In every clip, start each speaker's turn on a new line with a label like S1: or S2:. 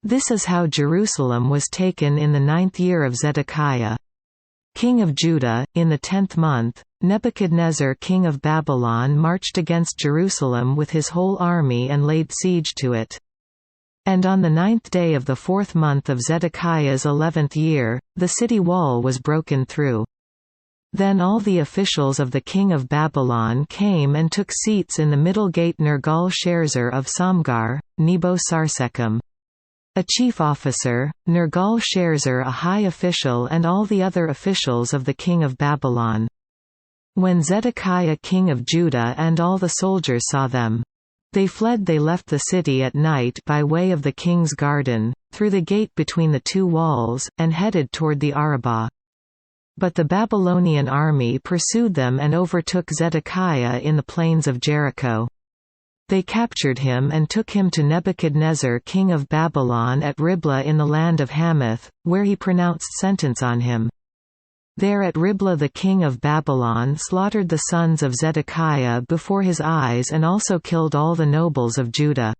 S1: This is how Jerusalem was taken in the 9th year of Zedekiah, king of Judah. In the 10th month, Nebuchadnezzar king of Babylon marched against Jerusalem with his whole army and laid siege to it. And on the 9th day of the 4th month of Zedekiah's 11th year, the city wall was broken through. Then all the officials of the king of Babylon came and took seats in the middle gate. Nergal-Sharezer of Samgar, Nebo-Sarsekim, a chief officer, Nergal-Sharezer a high official, and all the other officials of the king of Babylon. When Zedekiah king of Judah and all the soldiers saw them, they fled. They left the city at night by way of the king's garden, through the gate between the two walls, and headed toward the Arabah. But the Babylonian army pursued them and overtook Zedekiah in the plains of Jericho. They captured him and took him to Nebuchadnezzar king of Babylon at Riblah in the land of Hamath, where he pronounced sentence on him. There at Riblah the king of Babylon slaughtered the sons of Zedekiah before his eyes and also killed all the nobles of Judah.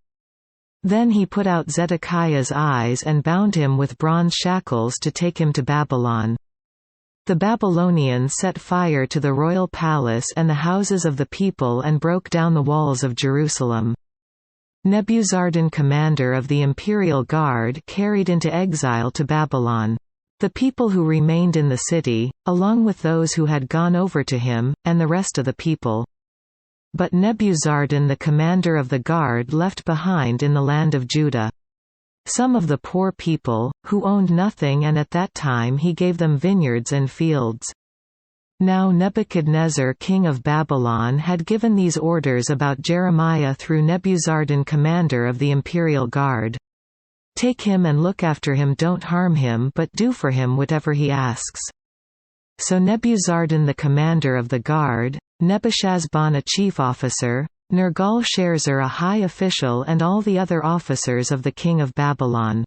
S1: Then he put out Zedekiah's eyes and bound him with bronze shackles to take him to Babylon. The Babylonians set fire to the royal palace and the houses of the people and broke down the walls of Jerusalem. Nebuzaradan, commander of the imperial guard, carried into exile to Babylon the people who remained in the city, along with those who had gone over to him, and the rest of the people. But Nebuzaradan, the commander of the guard, left behind in the land of Judah some of the poor people, who owned nothing, and at that time he gave them vineyards and fields. Now Nebuchadnezzar king of Babylon had given these orders about Jeremiah through Nebuzaradan, commander of the imperial guard. Take him and look after him, don't harm him, but do for him whatever he asks. So Nebuzaradan, the commander of the guard, Nebushazban, a chief officer, Nergal-Sharezer, a high official, and all the other officers of the king of Babylon,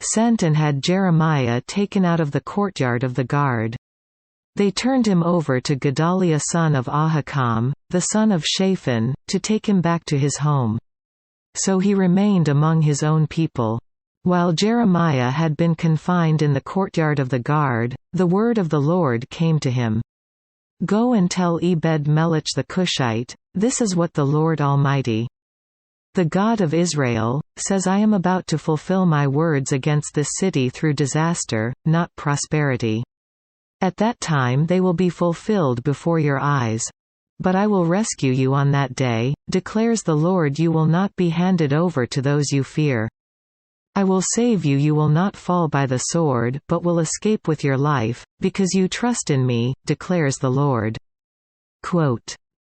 S1: sent and had Jeremiah taken out of the courtyard of the guard. They turned him over to Gedaliah son of Ahikam, the son of Shaphan, to take him back to his home. So he remained among his own people. While Jeremiah had been confined in the courtyard of the guard, the word of the Lord came to him. Go and tell Ebed-Melech the Cushite, this is what the Lord Almighty, the God of Israel, says, I am about to fulfill my words against this city through disaster, not prosperity. At that time they will be fulfilled before your eyes. But I will rescue you on that day, declares the Lord. You will not be handed over to those you fear. I will save you. You will not fall by the sword, but will escape with your life, because you trust in me, declares the Lord. Quote,